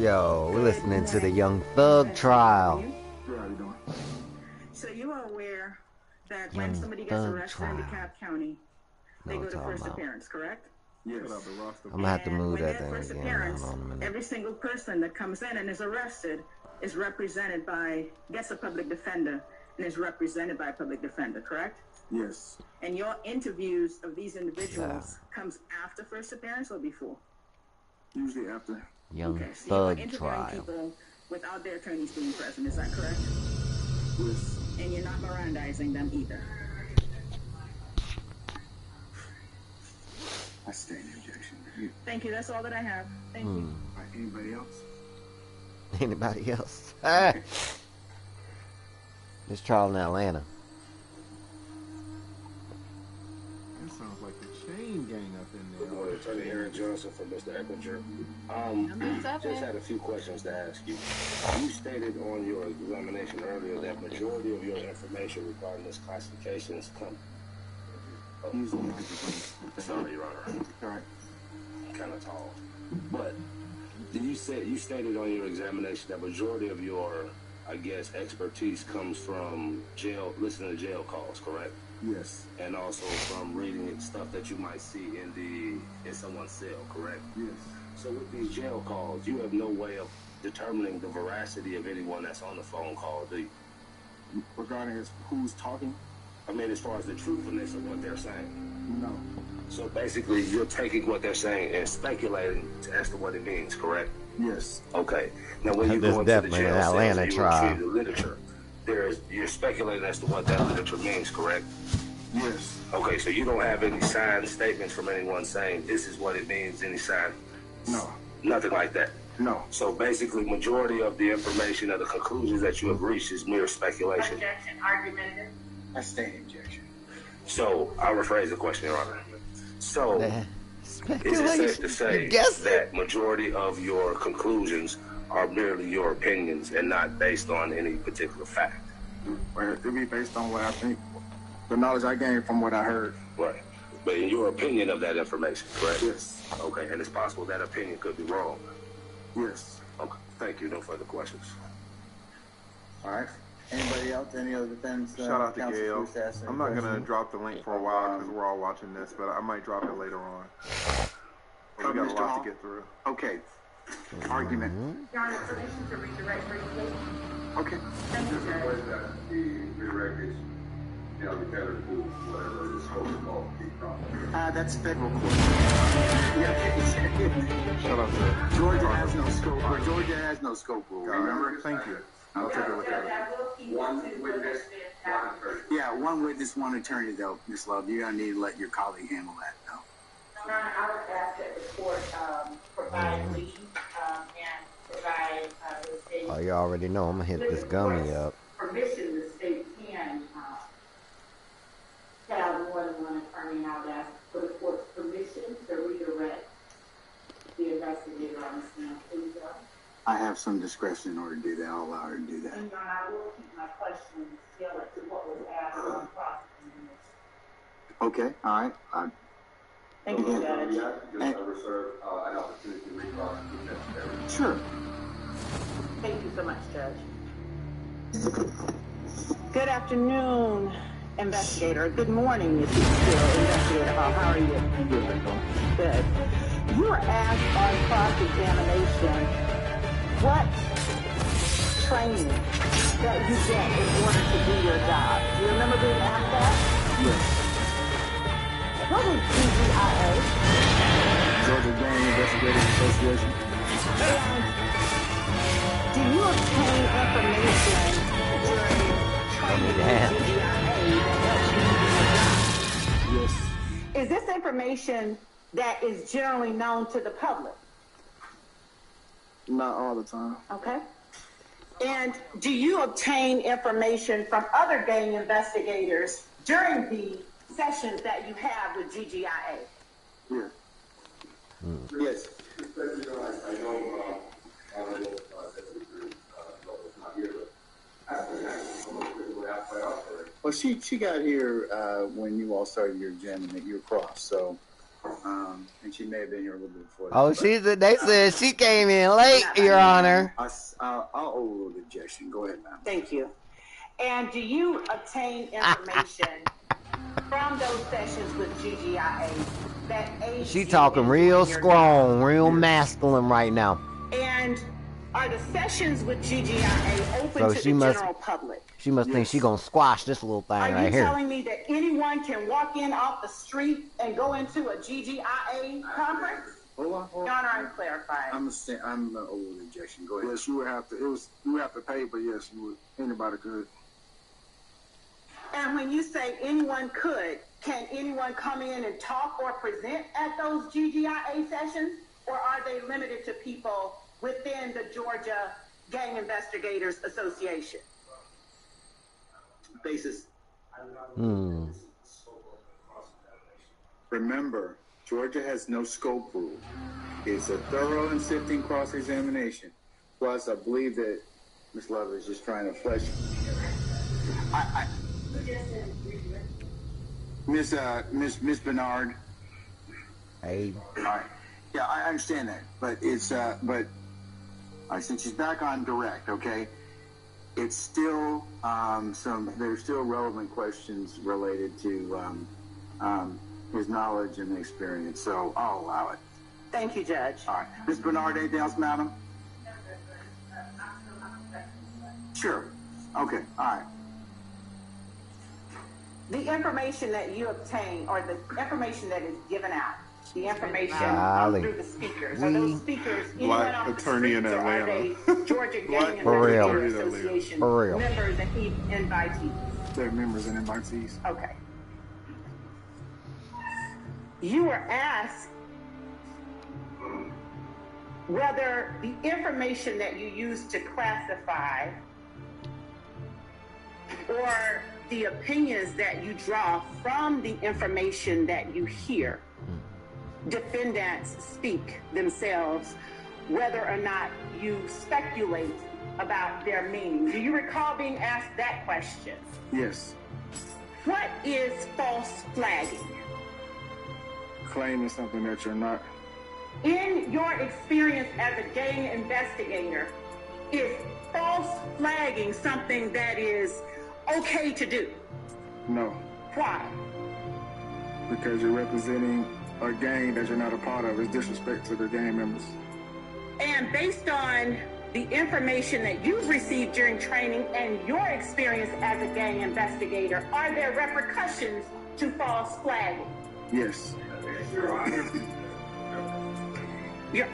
Yo, we're listening to the Young Thug trial. How you doing? So you are aware that when somebody gets arrested in DeKalb County, they go to first appearance, correct? Yes. I'm gonna have to move that thing first again. Appearance, Hold on a minute. every single person that comes in and is arrested is represented by, gets a public defender, and is represented by a public defender, correct? Yes. And your interviews of these individuals comes after first appearance or before? Usually after. Young so Thug you are trial. interviewing people without their attorneys being present, is that correct? Yes. And you're not Mirandizing them either? I stay in objection. Thank you, that's all that I have. Thank you. Right, anybody else? Anybody else? This trial in Atlanta. That sounds like the chain gang up in there. Good morning, Attorney Aaron Johnson for Mr. Eppinger. Just had a few questions to ask you. You stated on your examination earlier that majority of your information regarding this classifications come. Sorry, Your Honor. All right. Kind of tall. But you stated on your examination that majority of your, I guess, expertise comes from listening to jail calls, correct? Yes. And also from reading stuff that you might see in someone's cell, correct? Yes. So with these jail calls, you have no way of determining the veracity of anyone that's on the phone call, do you? Regarding who's talking? I mean, as far as the truthfulness of what they're saying. No. So basically, you're taking what they're saying and speculating as to what it means, correct? Yes. Okay. Now, when you go into the jail cells and you retrieve the literature, you're speculating as to what that literature means, correct? Yes. Okay, so you don't have any signed statements from anyone saying this is what it means, any sign? No. Nothing like that? No. So basically, majority of the information or the conclusions that you have reached is mere speculation. Objection, argumentative. I stay in objection. So, I'll rephrase the question, Your Honor. So, is it safe to say that majority of your conclusions are merely your opinions and not based on any particular fact? Well, it be based on what I think, the knowledge I gained from what I heard. Right. But in your opinion of that information, correct? Yes. Okay, and it's possible that opinion could be wrong. Yes. Okay, thank you. No further questions. All right. Anybody else? Any other defense? Shout out to Gail. I'm not going to drop the link for a while because we're all watching this, but I might drop it later on. We got a lot to get through. Okay. Argument. Your Honor, permission to redirect briefly? Okay. Thank you, Judge. That's federal court. Shout out to Georgia has no scope. Georgia has no scope rule. Remember? Thank you. I'll take a look at it. One witness. Yeah, one witness, one attorney, though, Ms. Love. You're going to need to let your colleague handle that, though. Your Honor, I would ask that the court provide leave and provide the state. Oh, you already know I'm gonna hit this gummy up. Permission, the state can have more than one attorney, and I would ask for the court's permission to redirect the investigator on the stand. Please, I have some discretion in order to do that. I'll allow her to do that. and Your Honor, I will keep my questions tailored to what was asked on prosecuting this. Okay, all right. Thank you, Judge. Sure. Thank you so much, Judge. Good afternoon, investigator. Good morning, if you're still investigator. How are you? Good. You were asked on cross-examination what training that you get in order to do your job. Do you remember being asked that? Yes. What was GGIA? Georgia Gang Investigators Association. And do you obtain information during training with GGIA that helps you do your job? Yes. Is this information that is generally known to the public? Not all the time. Okay. And do you obtain information from other gang investigators during the sessions that you have with GGIA? Yeah. Yes. Well, she got here when you all started your exam and that you were crossed, so and and she may have been here a little bit before. Oh, they said she came in late, Your Honor. I'll overrule the objection. Go ahead, ma'am. Thank you. And do you obtain information from those sessions with GGIA that aids She you talking in real doing your strong, job? real masculine right now. And are the sessions with GGIA open So to she the must- general public? She must think she gonna squash this little thing Are right you here. telling me that anyone can walk in off the street and go into a GGIA conference? Hold on. Your Honor, I'm clarifying. I'm overrule the objection. Go ahead. Yes, you would have to. You would have to pay, but yes, you would. Anybody could. And when you say anyone could, can anyone come in and talk or present at those GGIA sessions? Or are they limited to people within the Georgia Gang Investigators Association? Basis. Remember, Georgia has no scope rule. It's a thorough and sifting cross-examination. Plus, I believe that Ms. Love is just trying to flesh. Miss Bernard. Hey. All right. Yeah, I understand that, but it's but since she's back on direct, okay, it's still there's still relevant questions related to his knowledge and experience, so I'll allow it. Thank you, Judge. All right, Ms. Bernard, anything else, madam? Sure. Okay. All right. The information that you obtain, or the information that is given out, the information through the speakers, are those speakers anyone Black off the attorney in streets, or are Atlanta. they Georgia Gang For real. Investigator Association For real. members and invitees? They're members and invitees. Okay. You were asked whether the information that you use to classify or the opinions that you draw from the information that you hear, defendants speak themselves, whether or not you speculate about their meaning. Do you recall being asked that question? Yes. What is false flagging? Claiming something that you're not. In your experience as a gang investigator, is false flagging something that is okay to do? No, Why? because you're representing a gang that you're not a part of. It's disrespect to the gang members. And based on the information that you've received during training and your experience as a gang investigator, are there repercussions to false flagging? Yes. Yeah.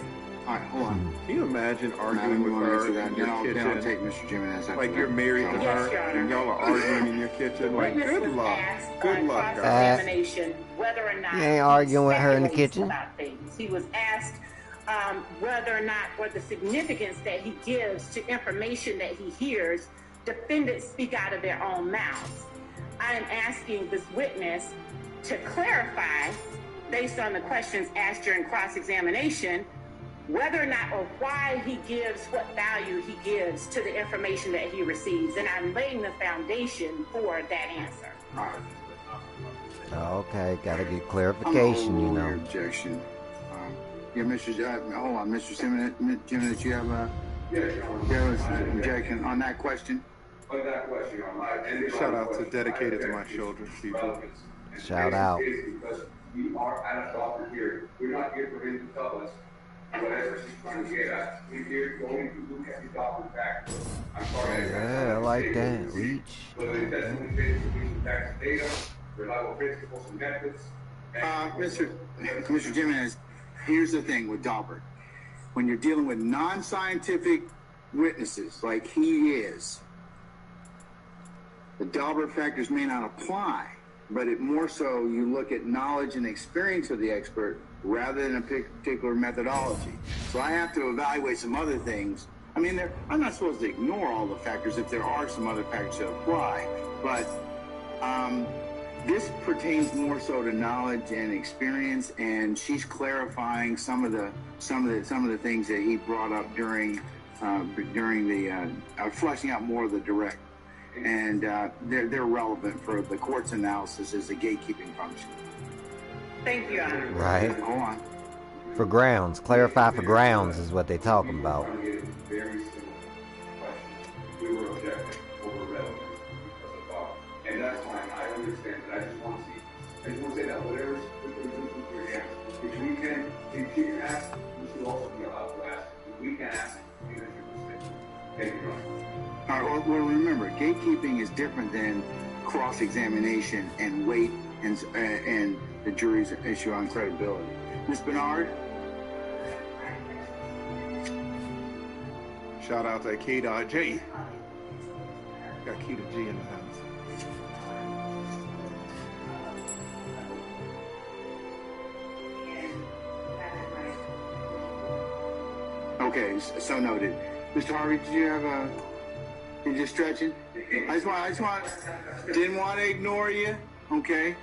All right, hold on. Can you imagine arguing Madam, with you want to her answer that? in Then your I'll kitchen? take Mr. Jimenez after Like that. you're married to Yes, her Your Honor. and y'all are arguing in your kitchen. Like, Witness good was luck. asked Good on luck, guys. cross-examination whether or not You ain't arguing with her in the speculates kitchen. about things. He was asked whether or not, or the significance that he gives to information that he hears defendants speak out of their own mouths. I am asking this witness to clarify, based on the questions asked during cross-examination, whether or not or why he gives what value he gives to the information that he receives. And I'm laying the foundation for that answer. All right. Okay, gotta get I'm clarification, you overruling your know. objection. Yeah, hold on, Mr. Jimenez, you have an objection on that question? Shout out to Dedicated to My Children people. Shout out. Because we are at a doctor here. We're not here for him to tell us whatever she's trying to get at. We're here going to look at the doctor's back. I'm sorry. Yeah, I like that. Reach. Whether it's testimony based on facts and data, reliable principles and methods. Mr. Jimenez, here's the thing with Daubert. When you're dealing with non-scientific witnesses like he is, the Daubert factors may not apply, but it more so you look at knowledge and experience of the expert rather than a particular methodology. So I have to evaluate some other things. I mean, I'm not supposed to ignore all the factors if there are some other factors that apply, but this pertains more so to knowledge and experience, and she's clarifying some of the things that he brought up during the fleshing out more of the direct. And they're relevant for the court's analysis as a gatekeeping function. Thank you, Your Honor. Right. Hold on. For grounds. Clarify for grounds is what they talking about. Very similar question. We were objecting over relevance because of thought. And that's fine. I understand, but I just want to see. I just want to say that whatever's with your hands, if we can continue to ask, we should also be allowed to ask. If we can ask, you should mistake. Thank you, Ron. All right, well, remember, gatekeeping is different than cross-examination and weight and the jury's issue on credibility. Ms. Bernard? Shout out to Akeda J. Got Akeda G in the house. Okay, so noted. Mr. Harvey, did you have you just stretching? I just didn't want to ignore you, okay?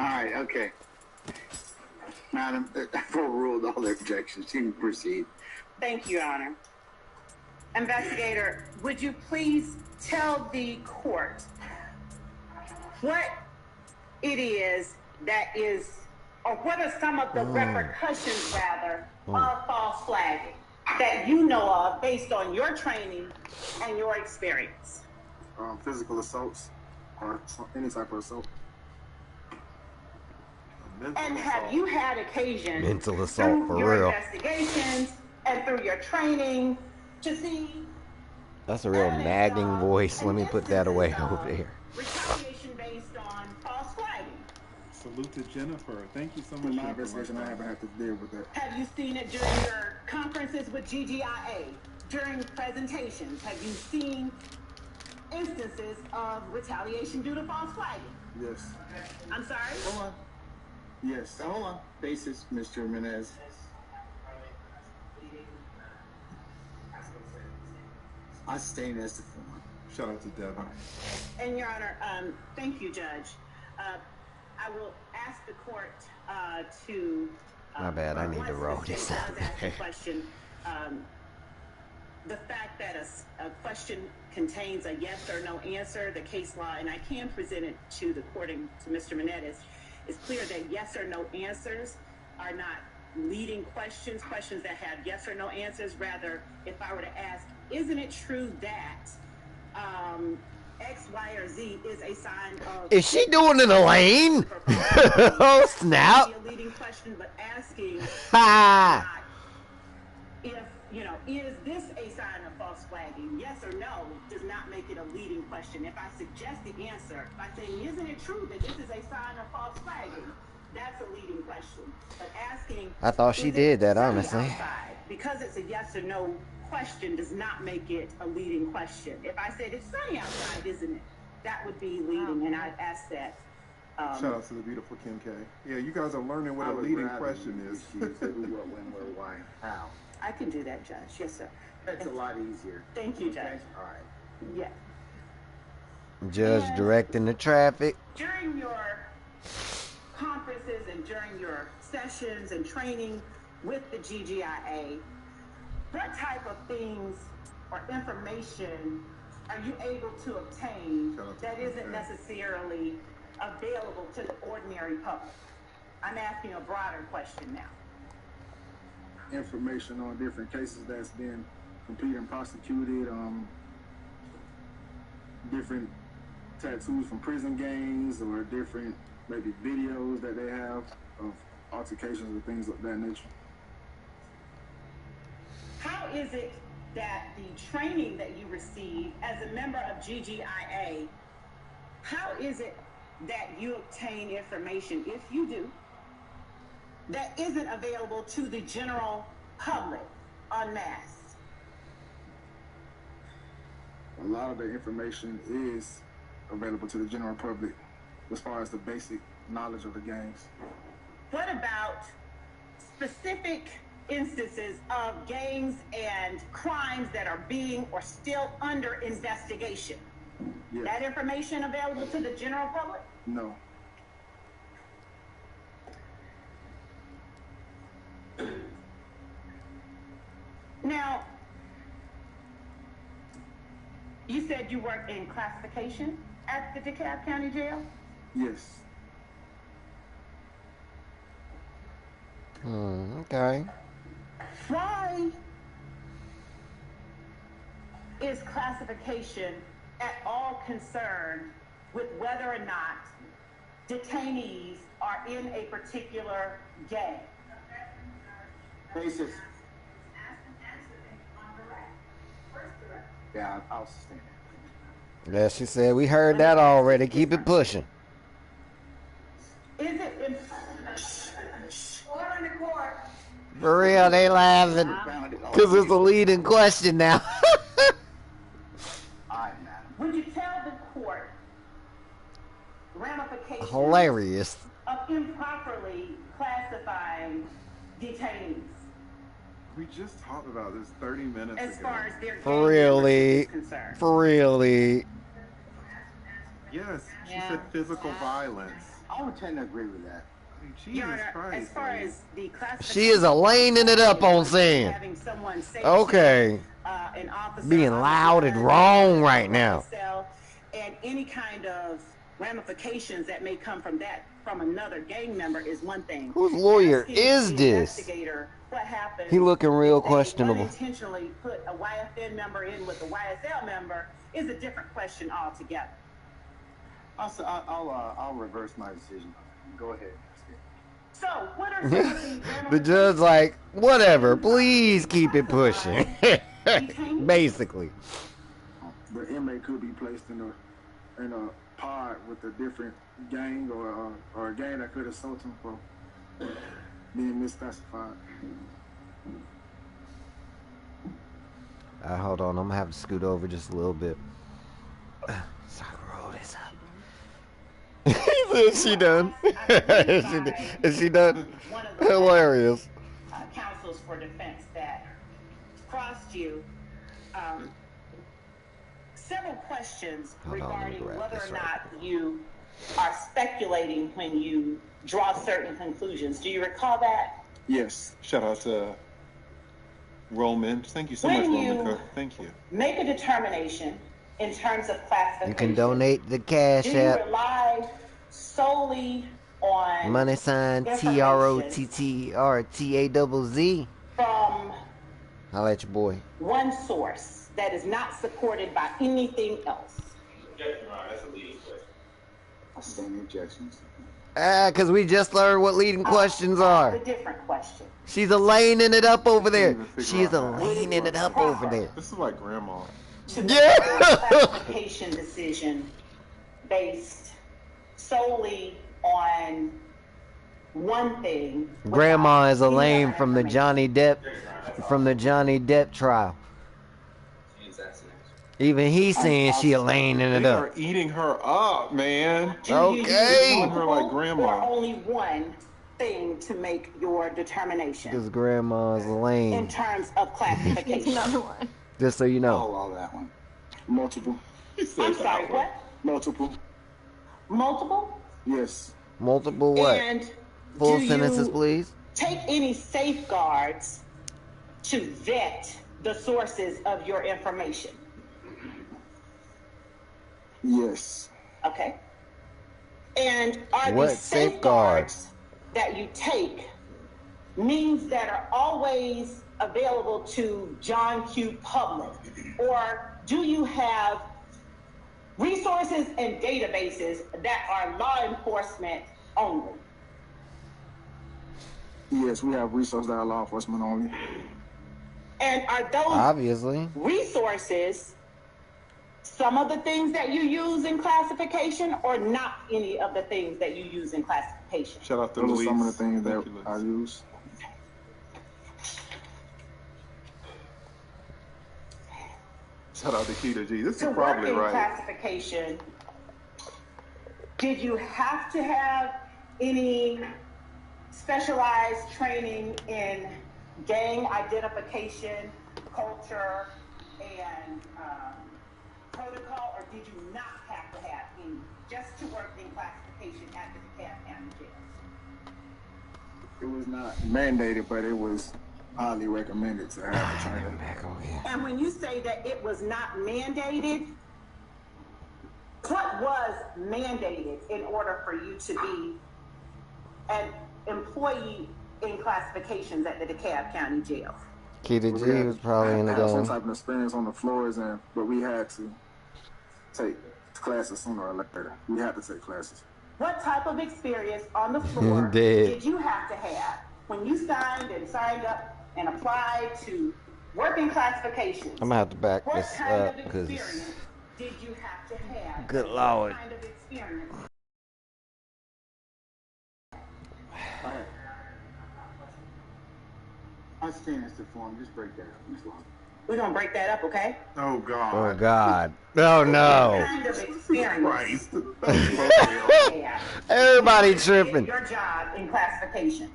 All right, okay. Madam, I've overruled all their objections. You can proceed. Thank you, Your Honor. Investigator, would you please tell the court what it is that is, or what are some of the repercussions, rather, of false flagging that you know of based on your training and your experience? Physical assaults or any type of assault. And have you had occasion Mental assault through for your real. investigations and through your training to see That's a real nagging voice. Let me put that away instances over of here. retaliation based on false flagging? Salute to Jennifer. Thank you so In much. my investigation, I haven't had to deal with that. Have you seen it during your conferences with GGIA, during presentations? Have you seen instances of retaliation due to false flagging? Yes. I'm sorry? Hold on. Yes. Hold on. Basis, Mr. Menez. I stayed as the former. Shout out to Devin. And Your Honor, thank you, Judge. I will ask the court to. My bad, I need to once roll the this state out. does ask a question, the fact that a question contains a yes or no answer, the case law, and I can present it to the court and to Mr. Menendez, it's clear that yes or no answers are not leading questions that have yes or no answers. Rather, if I were to ask, isn't it true that X, Y, or Z is a sign of... Is she doing it, Elaine? Oh, snap. A leading question, but asking Ha! if, is this a sign of false flagging? Yes or no does not make it a leading question. If I suggest the answer by saying, isn't it true that this is a sign of false flagging? That's a leading question. But asking... I thought she did that, sunny honestly. outside, because it's a yes or no question does not make it a leading question. If I said it's sunny outside, isn't it? That would be leading, and I'd ask that. Shout out to the beautiful Kim K. Yeah, you guys are learning what a leading question is. Who, what, when, where, why, how. I can do that, Judge. Yes, sir. That's a lot easier. Thank you, Judge. All right. Yeah. Judge directing the traffic. During your conferences and during your sessions and training with the GGIA, what type of things or information are you able to obtain that isn't necessarily available to the ordinary public? I'm asking a broader question now. Information on different cases that's been completed and prosecuted, different tattoos from prison gangs, or different maybe videos that they have of altercations or things of that nature. How is it that the training that you receive as a member of GGIA, how is it that you obtain information, if you do, that isn't available to the general public en masse? A lot of the information is available to the general public as far as the basic knowledge of the gangs. What about specific instances of gangs and crimes that are being or still under investigation? Yes. That information available to the general public? No. Now, you said you work in classification at the DeKalb County Jail? Yes. Okay. Why is classification at all concerned with whether or not detainees are in a particular gang? Basis. Yeah, I'll sustain it. Yeah, she said, we heard that already. Keep it pushing. Is it in order in the court? For real, they laughing. Because it's a leading question now. Would you tell the court ramifications Hilarious. of improperly classifying detainees? We just talked about this 30 minutes as ago. far as their For really? concerned. For really? Yes, she Yeah. said physical violence. I would tend to agree with that. I mean, Jesus Your Honor, Christ. as far as the classification, She is laying it up on saying. having someone say Okay. to, an officer Being on the loud and gun, wrong right now. cell, and any kind of ramifications that may come from that from another gang member is one thing. Whose lawyer Asking is the this? investigator what happened He looking real if they questionable. unintentionally put a YFN member in with a YSL member is a different question altogether. I'll reverse my decision. Go ahead. So, what are some of The judge like, whatever, please keep it pushing. Basically. The inmate could be placed in a pod with a different gang or a gang that could assault him for being misclassified. Hold on, I'm gonna have to scoot over just a little bit. So roll this up. Is she done? Is she done? Hilarious. Counsels for defense that crossed you several questions regarding whether or not you are speculating when you draw certain conclusions. Do you recall that? Yes. Shout out to Roman. Thank you so When much, you Roman Cook. Thank you. make a determination in terms of classification. You can donate the Cash Do you App. rely solely on Money sign TROTTRTAZZ. from Holla at your boy. one source that is not supported by anything else? That's a leading question. I'll stand the objections. Because we just learned what leading questions are. A different question. She's laying it up over there. Can't even figure She's out how. laying it up over there. This is like grandma. To make Yeah. a classification decision based solely on one thing. Grandma is without any Elaine other from the information. Johnny Depp trial. Even he's saying she laying it They up. are eating her up, man. Do you Okay. use Doing her like multiple grandma. Or only one thing to make your determination Because grandma's in lame. terms of classification? Just so you know. All that one. Multiple. I'm sorry, what? Multiple. Multiple? Yes. Multiple what? And Full do sentences, you please. take any safeguards to vet the sources of your information? Yes. Okay. And are What the safeguards? safeguards that you take means that are always available to John Q. public? Or do you have resources and databases that are law enforcement only? Yes, we have resources that are law enforcement only. And are those Obviously. resources some of the things that you use in classification or not any of the things that you use in classification? Shout out to Those Louise. are some of the things that Thank you, I Louise. use. Shout out to Keita G. This To is work probably in right. classification, did you have to have any specialized training in gang identification, culture, and protocol, or did you not have to have any just to work in classification at the DeKalb County Jail? It was not mandated, but it was highly recommended to have a trainer. And when you say that it was not mandated, what was mandated in order for you to be an employee in classifications at the DeKalb County Jail? Keita G was probably in the Some game. type of experience on the floors, but we had to take classes sooner or later. We had to take classes. What type of experience on the floor did you have to have when you signed up and applied to work in classifications? I'm gonna have to back this up because did you have to have? Good Lord. What kind of experience? I stand as the form. Just break that up, Ms. Long. We're gonna break that up, okay? Oh God. Oh God. Oh no. What kind of experience? Everybody tripping. Your job in classifications.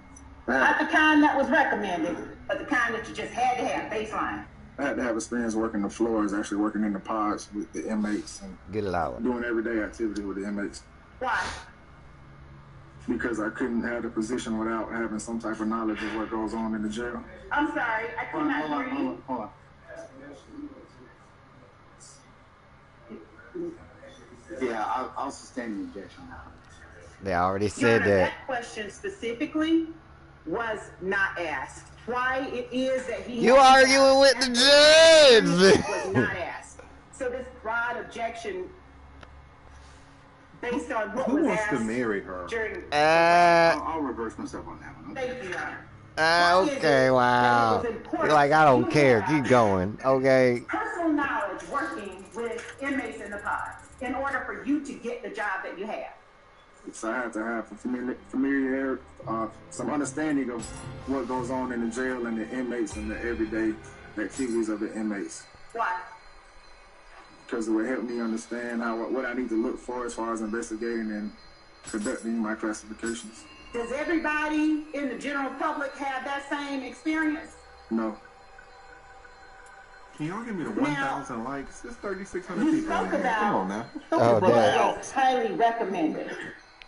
Not the kind that was recommended, but the kind that you just had to have, baseline. I had to have experience working the floors, actually working in the pods with the inmates and Get it out. doing everyday activity with the inmates. Why? Because I couldn't have the position without having some type of knowledge of what goes on in the jail. I'm sorry, I could not hear you. Hold on. Yeah, I'll sustain the objection now. They already Your said Honor, that. that question specifically was not asked. Why it is that he You arguing with the judge. was not asked. So this broad objection based on what Who was wants asked to marry her? during I'll reverse myself on that one. Thank you, Your Honor. Okay, wow. You're like, I don't care. Keep going. Okay. Personal knowledge working with inmates in the pods in order for you to get the job that you have. So I had to have familiarity, some understanding of what goes on in the jail and the inmates and the everyday activities of the inmates. Why? Because it would help me understand what I need to look for as far as investigating and conducting my classifications. Does everybody in the general public have that same experience? No. Can y'all give me the 1,000 likes? It's 3,600 You people. spoke in here. Come on about now. Oh, damn. it's highly recommended.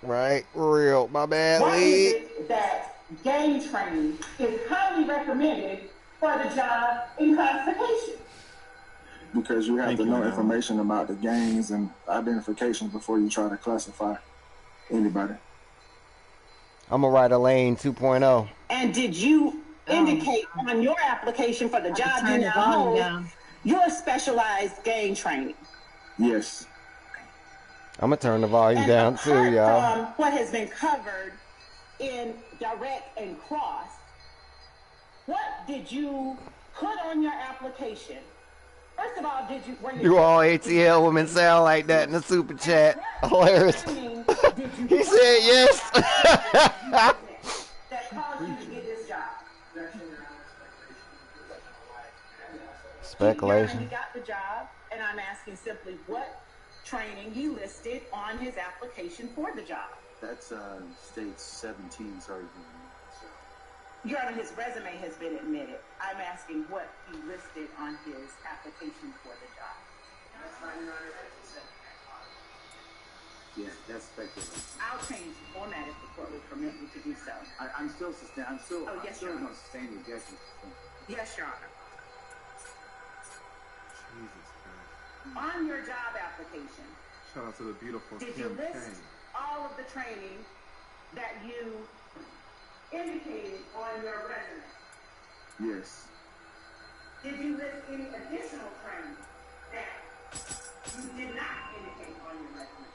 Right, real. My bad, Why is Lee. it that game training is highly recommended for the job in classification? Because you have to know information about the gangs and identification before you try to classify anybody. I'm gonna write a lane 2.0. And did you indicate on your application for the job you now hold your specialized game training? Yes. I'm gonna turn the volume And down too, apart y'all. from what has been covered in direct and cross, what did you put on your application? First of all, You all ATL women sound like that in the super chat. Hilarious. He said yes. that caused you to get this job? Speculation. He got the job, and I'm asking simply what training he listed on his application for the job. That's states 17, sorry. Your Honor, his resume has been admitted. I'm asking what he listed on his application for the job. That's fine, Your Honor. Yeah, that's speculative. I'll change the format if the court would permit me to do so. I'm still sustaining. Oh, yes, I'm still Your Honor. going to sustain the objection. Yes, Your Honor. Jesus Christ. On your job application, Shout out to the beautiful did Kim you list Kane. all of the training that you indicated on your resume? Yes. Did you list any additional training that you did not indicate on your resume?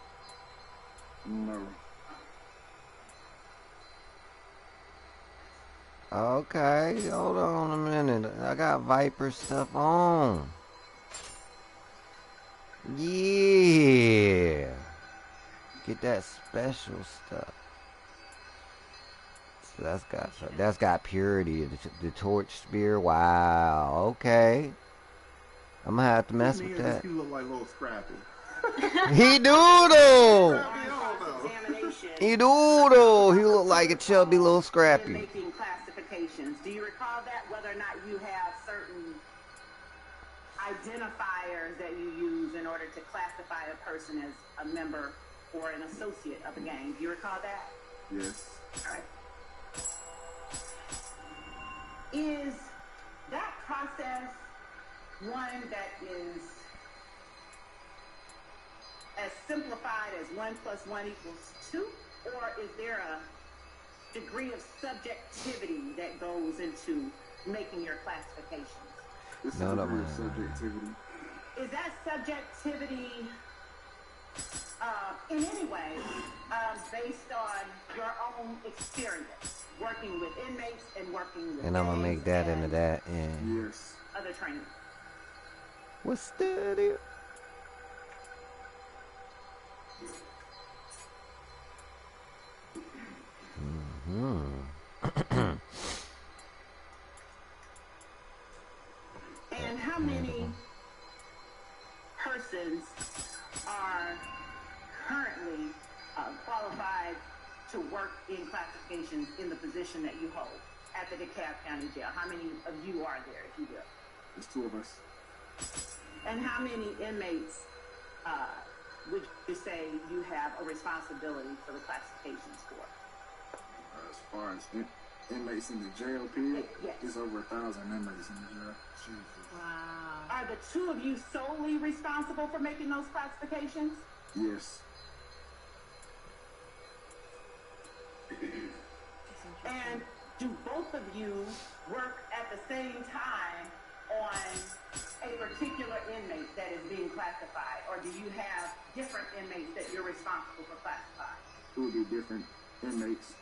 No. Okay, hold on a minute. I got Viper stuff on. Yeah. Get that special stuff. So that's got purity. The torch spear. Wow. Okay. I'm gonna have to mess with that. He look like little Scrappy. He do though. Examination. He do though. He look like a chubby little Scrappy. Making classifications. Do you recall that? Whether or not you have certain identifiers that you use in order to classify a person as a member or an associate of a gang. Do you recall that? Yes. All right. Is process one that is as simplified as 1 + 1 = 2, or is there a degree of subjectivity that goes into making your classifications? It's a degree of subjectivity. Is that subjectivity in any way based on your own experience working with inmates and working with and I'm gonna make that into that and yes, other training? What's that here? And how many persons are currently qualified to work in classifications in the position that you hold at the DeKalb County Jail? How many of you are there, if you will? there's 2 of us. And how many inmates would you say you have a responsibility for the classifications for? As far as inmates in the jail period, Yes. it's over 1,000 inmates in the jail. Wow. Are the 2 of you solely responsible for making those classifications? Yes. And do both of you work at the same time on a particular inmate that is being classified, or do you have different inmates that you're responsible for classifying? It would be different inmates.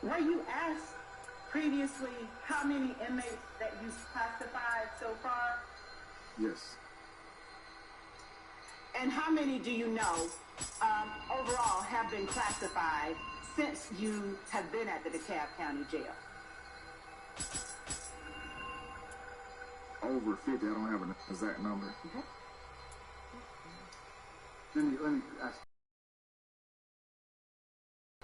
Were you asked previously how many inmates that you've classified so far? Yes. And how many do you know overall have been classified since you have been at the DeKalb County Jail? Over 50. I don't have an exact number. Okay. Let me ask.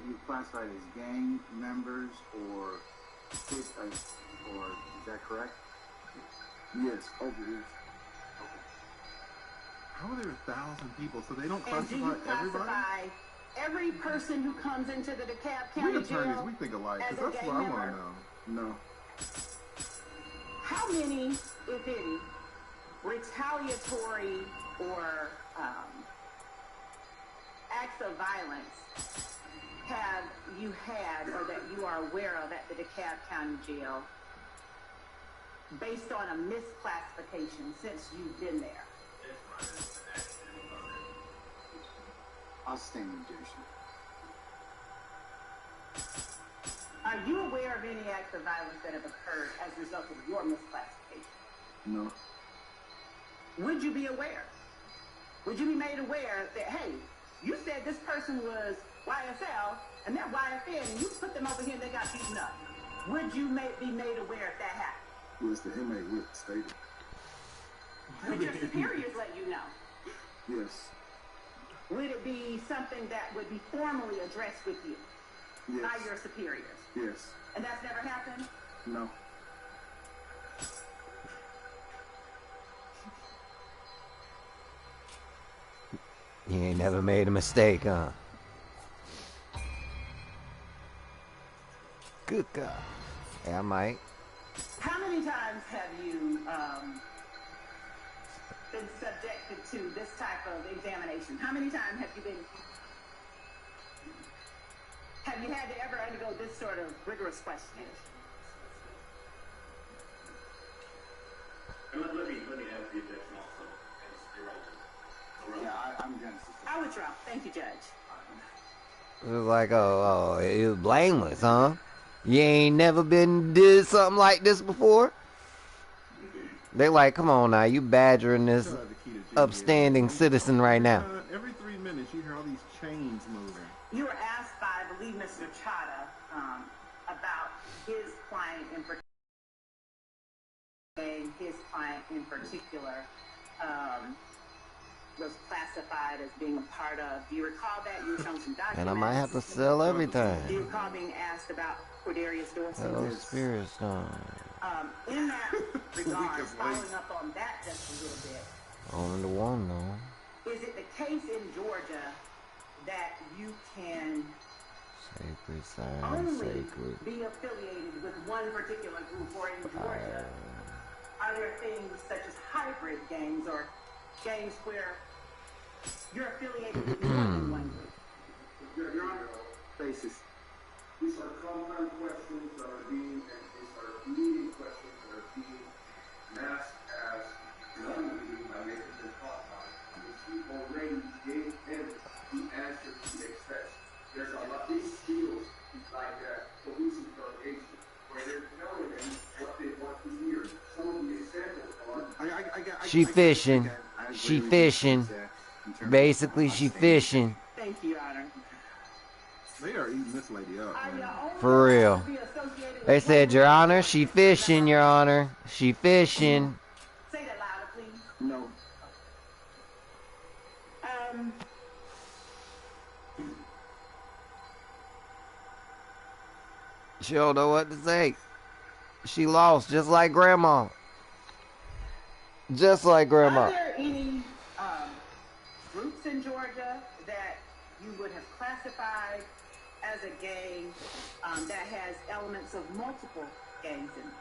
You classified as gang members or is that correct? Yes, over here. How are there 1,000 people? So they don't And do classify you everybody? classify every person who comes into the DeKalb We County attorneys, Jail we think alike, as because a that's gang what I want member? to know. No. How many, if any, retaliatory or acts of violence have you had or that you are aware of at the DeKalb County Jail based on a misclassification since you've been there? Outstanding objection. Are you aware of any acts of violence that have occurred as a result of your misclassification? No. Would you be aware? Would you be made aware that, hey, you said this person was YSL and they're YFN and you put them over here and they got beaten up? Would you be made aware if that happened? Yes, the inmate would state it. Would your superiors let you know? Yes. Would it be something that would be formally addressed with you Yes. by your superiors? Yes. And that's never happened? No. You ain't never made a mistake, huh? Good God. Yeah, I might. How many times have you been subjected to this type of examination? How many times have you had to ever undergo this sort of rigorous questioning? Let me ask the objection also, as irrelevant. Yeah, I'm against it. I withdraw. Thank you, Judge. It was like, oh, it was blameless, huh? You ain't never did something like this before? They like, come on now, you badgering this upstanding citizen right now. Every 3 minutes you hear all these chains moving. You were asked by, I believe, Mr. Trotter, about his client in particular, and his client in particular was classified as being a part of. Do you recall that? You were shown some documents. And I might have to sell everything. Do you recall being asked about Cordarius Dorsey? Hello, Spirit Stone. In that regard, following up on that just a little bit, Only the one, though. is it the case in Georgia that you can Sacred sign, only sacred. be affiliated with one particular group, or in Georgia, are there things such as hybrid games or games where you're affiliated with more than one group? Your Honor, basis. These are compound questions that are being, and these are leading questions that are being masked as non-leading by making them talk about it. He already gave him the answer he expects. There's a lot, these skills like police interrogation, where they're telling him what they want to hear. Some of the examples are... She fishing. She fishing. Basically, she fishing. Thank you, Your Honor. They are eating this lady up, man. For real. They said, Your Honor, she fishing, Your Honor. She fishing. Say that louder, please. No. She don't know what to say. She lost, just like Grandma. Just like Grandma. Are there any groups in Georgia that you would have classified as a gang that has elements of multiple gangs in it?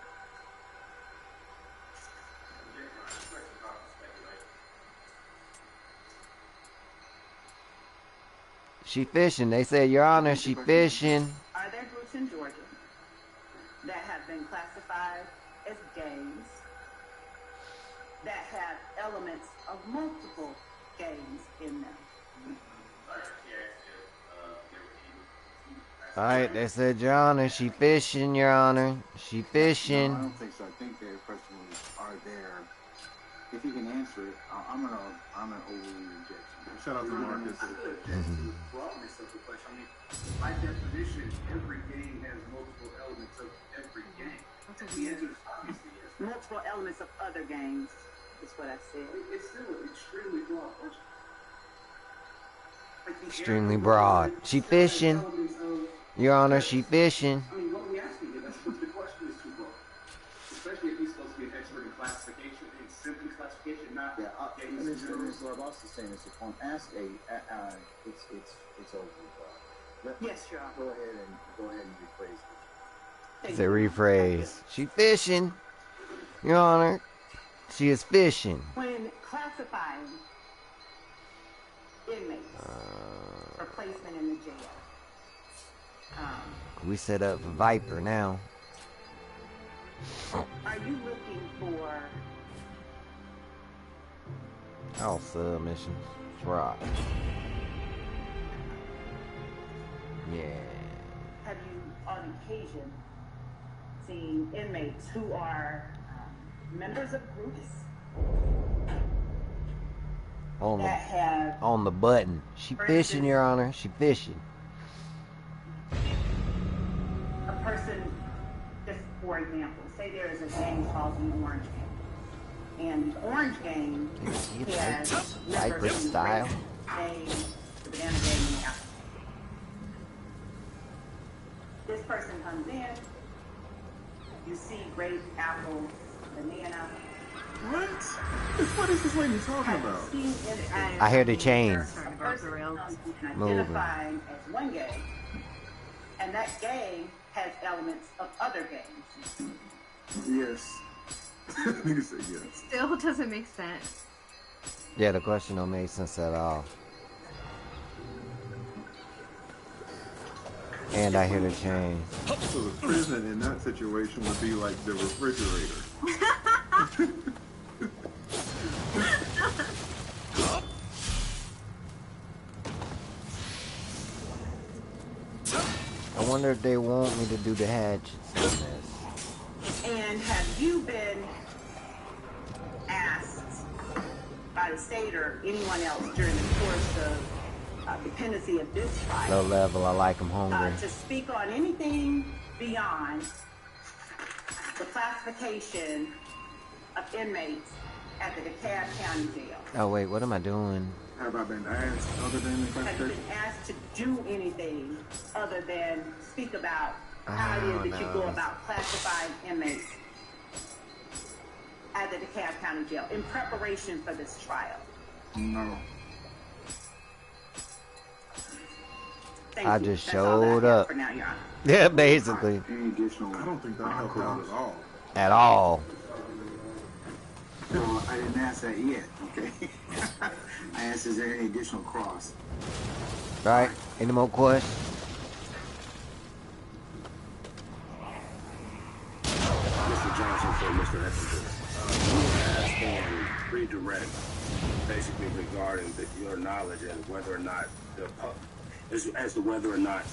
She fishing. They said, Your Honor, she fishing. Are there groups in Georgia that have been classified as gangs that have elements of multiple gangs in them? Alright, they said, Your Honor, she fishing, Your Honor. She fishing. No, I don't think so. I think their question was, are there... If he can answer it, I'm gonna overrule rejection. Shout out to Marcus. Broadness of the question. I mean, by definition, every gang has multiple elements of every gang. The answer is obviously yes. Multiple elements of other gangs is what I said. It's still an extremely broad question. Extremely broad. She fishing. Your Honor, she fishing. I mean, what are we asking? That's what the question is too broad. Especially if he's supposed to be an expert in classification, in simply classification, not gangs. Mr. Ross is saying this. If one asks it's over. Yes, Your Honor. Go ahead and rephrase it. It's a rephrase. She fishing. Your Honor, she is fishing. When classifying inmates for placement in the jail, We set up for Viper now. are you looking for All submissions. Drop. Yeah. have you on occasion seen inmates who are members of groups that have On the button. She fishing, Your Honor. She fishing. a person, just for example, say there is a gang called the Orange Gang, and the Orange Gang has Viper members from style. Grape Gang, the Banana Gang, and the Apple. This person comes in, you see grape, apple, banana. What is this lady talking about? I hear the chains moving. Identified as one gang, and that gang has elements of other gangs. Yes. Nigga said yes. Still doesn't make sense. Yeah, the question don't make sense at all. And I hear the chains. So the prison in that situation would be like the refrigerator. I wonder if they want me to do the hatchets on this. And have you been asked by the state or anyone else during the course of the pendency of this trial Low level, I like them hungry. to speak on anything beyond the classification of inmates at the DeKalb County Jail? Oh wait, what am I doing? Have I been asked other than the Have you classification? been asked to do anything other than speak about how it is that you go about classifying inmates at the DeKalb County Jail in preparation for this trial? No. I just showed up. For now, Your Honor. Yeah, basically. Any additional? I don't think that helped out at all. At all. Well, I didn't ask that yet. Okay. I asked, is there any additional cross? Right? Any more questions? Mr. Johnson for Mr. Hutchinson. You asked on redirect, basically regarding your knowledge and whether or not as to whether or not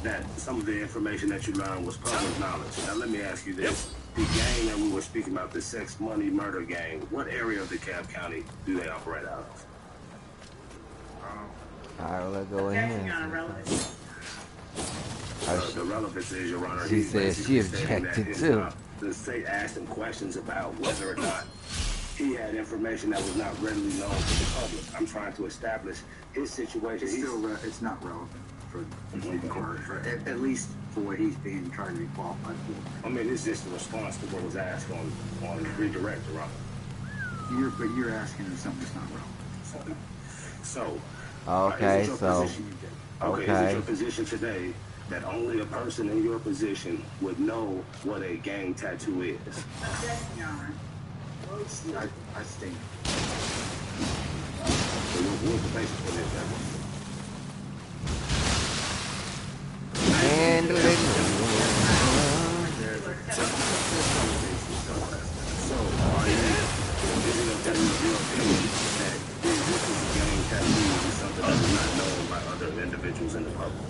that some of the information that you learned was public knowledge. Now let me ask you this. The gang that we were speaking about, the sex, money, murder gang, what area of DeKalb County do they operate out of? Alright, well, let's go ahead. The relevance is, Your Honor, She said she objected too. The state asked him questions about whether or not he had information that was not readily known to the public. I'm trying to establish his situation. It's still, it's not relevant for court, at least for what he's being tried to be qualified for. I mean, it's just a response to what was asked on redirect, Your Honor. But you're asking him something that's not relevant. So. Okay, so. Is it your position today that only a person in your position would know what a gang tattoo is? Objection, Your Honor. I stand. So what's the basis for this? And So, are you telling me your opinion that the existence of gang tattoos is something that is not known by other individuals in the public?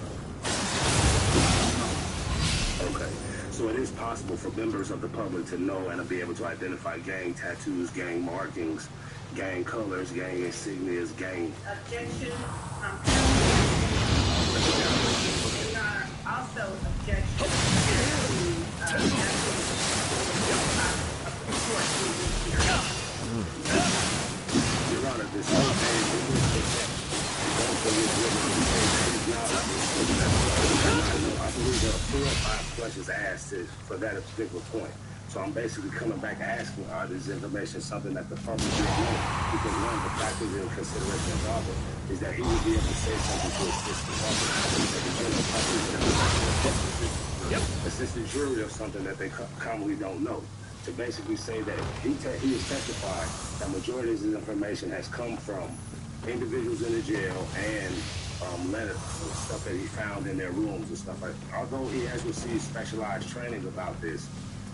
Okay. So it is possible for members of the public to know and to be able to identify gang tattoos, gang markings, gang colors, gang insignias, gang... Objection. Your Honor, also objection Your Honor, this is I believe there are 4 or 5 questions asked for that particular point. So I'm basically coming back asking, are this information something that the public should know? Because one of the factors in consideration of Robert is that he would be able to say something to assist the public. That the general public assist the jury of something that they commonly don't know. To basically say that he has testified that majority of this information has come from individuals in the jail and letters, stuff that he found in their rooms and stuff like that. Although he has received specialized training about this,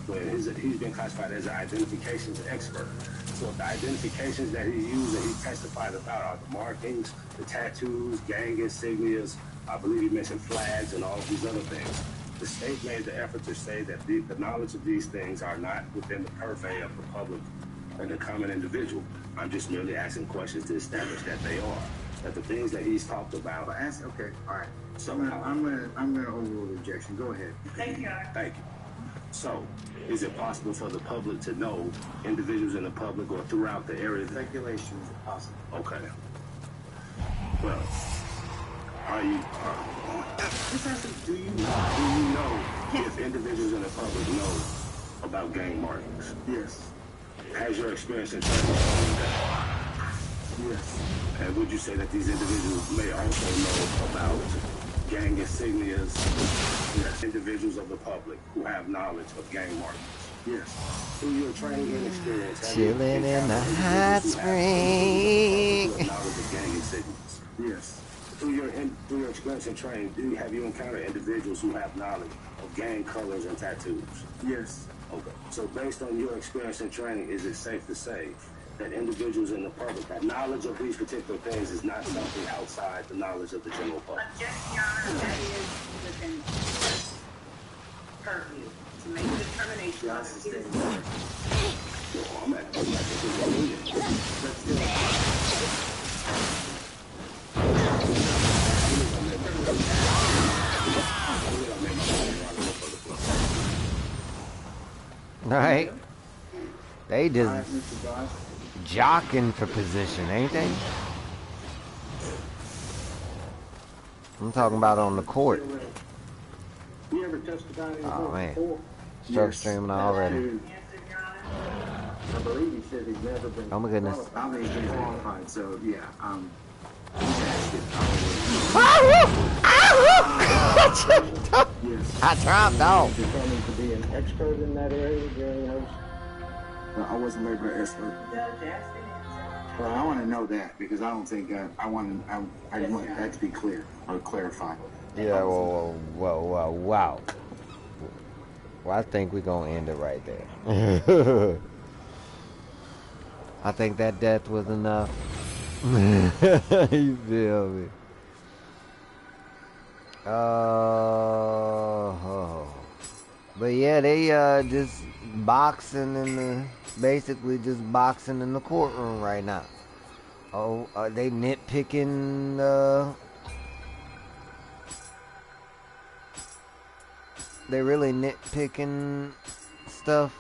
but he's been classified as an identifications expert. So the identifications that he used and he testified about are the markings, the tattoos, gang insignias, I believe he mentioned flags and all of these other things. The state made the effort to say that the knowledge of these things are not within the purvey of the public and the common individual. I'm just merely asking questions to establish that they are. That the things that he's talked about. Okay, all right. So I'm gonna overrule the objection. Go ahead. Thank you, Your Honor. Thank you. So, is it possible for the public to know, individuals in the public or throughout the area? Speculation is possible. Okay. Well, are you? Do you know if individuals in the public know about gang markings? Yes. Has your experience in training shown that? Yes. And would you say that these individuals may also know about gang insignias? Yes. Individuals of the public who have knowledge of gang markings? Yes. Through your training and experience, chilling in the hot spring. Knowledge of gang insignias? Yes. Through your experience and training, have you encountered individuals who have knowledge of gang colors and tattoos? Yes. Okay. So based on your experience and training, is it safe to say that individuals in the public, that knowledge of these particular things is not something outside the knowledge of the general public? Objection, Your Honor. That is within purview to make a determination of his Right? They just jockeying for position, ain't they? I'm talking about on the court. You ever testified in Oh court man, before? stroke streaming already. I believe he said he's never been. Oh my goodness. I think he's been qualified, so yeah. Ah, I dropped off. Determined to be an expert in that area during those. Well, I wasn't labeled an expert. Well, I want to know that because I don't think I want that to be clear or clarified. Yeah, wow. Well, I think we're gonna end it right there. I think that death was enough. You feel me? But yeah, they just boxing in the, basically just boxing in the courtroom right now. Oh, are they nitpicking? They really nitpicking stuff.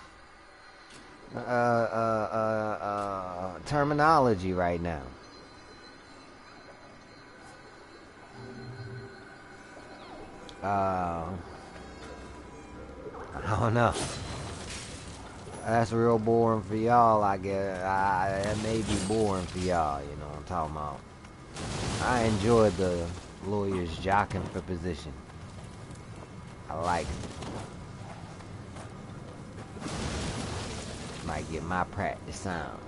Terminology right now. I don't know. That's real boring for y'all, I guess. It may be boring for y'all, you know what I'm talking about. I enjoyed the lawyers jockeying for position. I like it. Might get my practice sound.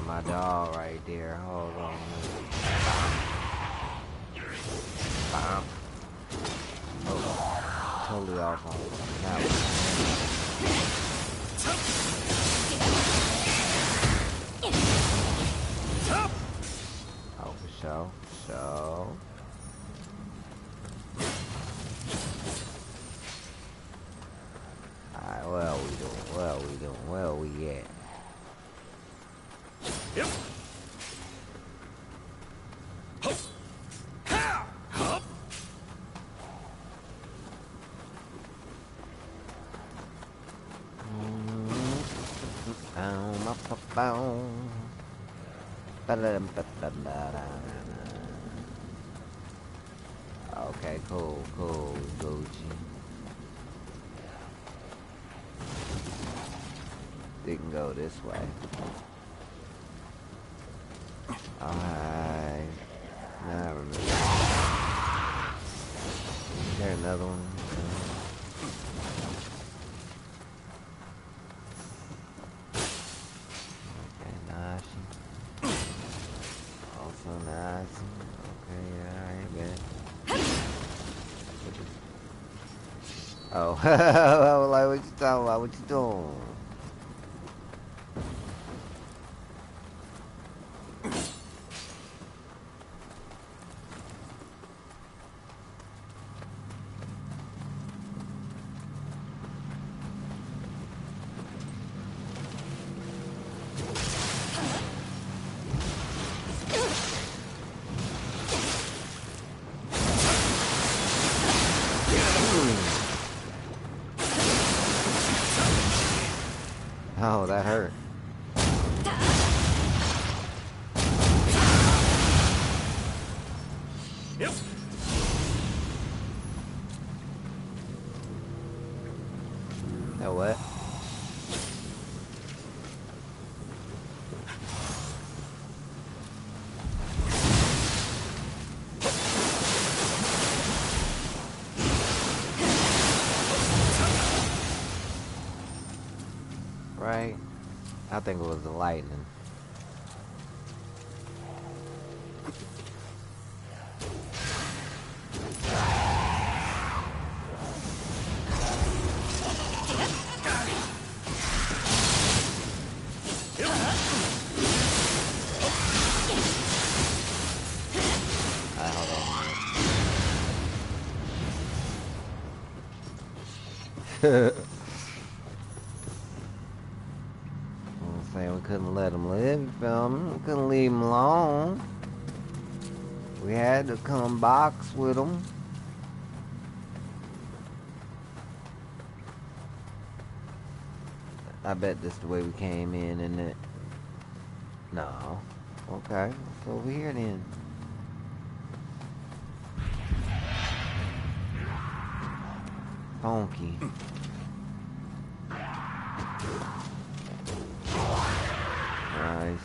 My dog right there. Hold on. Bam. Oh, totally off on that one. Oh, for sure. Alright, well we doing. Well we at. Yep. Okay, cool, Gucci. Didn't go this way. Alright. Now I remember. Is there another one? Okay, Nashi. Also Nashi. Okay, alright, man. Oh, I was like, what you talking about? What you doing? Oh, that hurt. Yep. Now what? Right? I think it was the lightning. I'm saying we couldn't let him live, you feel me? We couldn't leave him alone. We had to come box with him. I bet this is the way we came in, isn't it? No. Okay, it's over here then. Funky. Nice.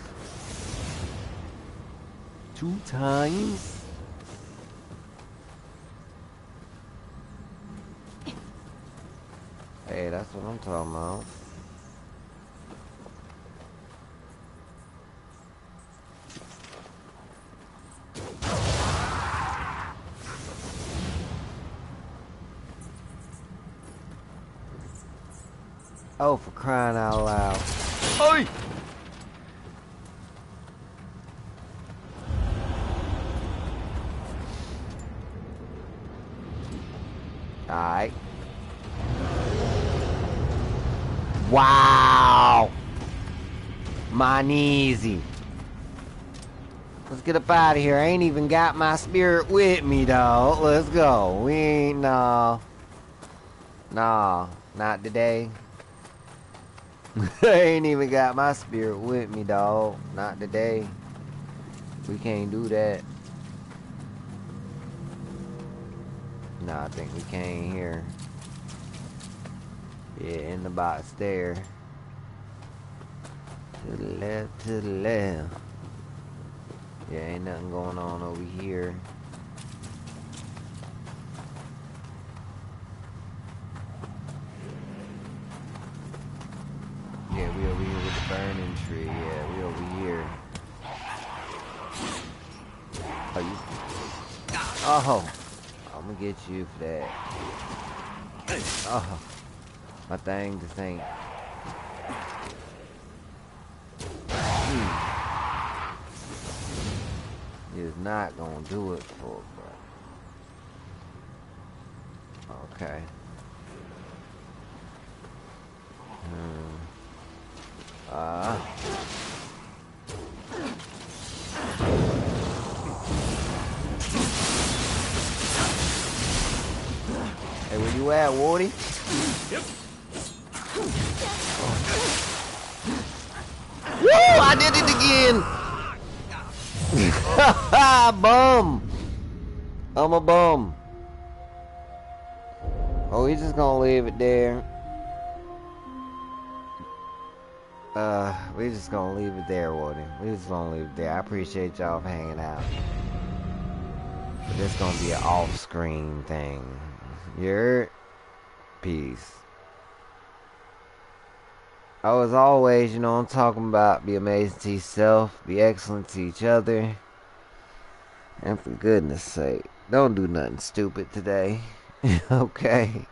2 times. Hey, that's what I'm talking about. Oh, for crying out loud. Oi! Alright. Wow! Mine easy. Let's get up out of here. I ain't even got my spirit with me, dog. Let's go. We ain't, nah. Nah, not today. I ain't even got my spirit with me, dog. Not today. We can't do that. Nah, I think we came here. Yeah, in the box there. To the left, to the left. Yeah, ain't nothing going on over here. Yeah, we over here with the burning tree. Yeah, we over here. Oh, you... Oh! I'm gonna get you for that. Oh! My thing just ain't... Is not gonna do it for, bro. Okay. Hey, where you at, Woody? Yep. Woo! I did it again! Bum! I'm a bum. Oh, he's just gonna leave it there. We just gonna leave it there, Woody. We just gonna leave it there. I appreciate y'all for hanging out. But this gonna be an off-screen thing. You're... Peace. Oh, as always, you know what I'm talking about. Be amazing to yourself. Be excellent to each other. And for goodness sake, don't do nothing stupid today. Okay?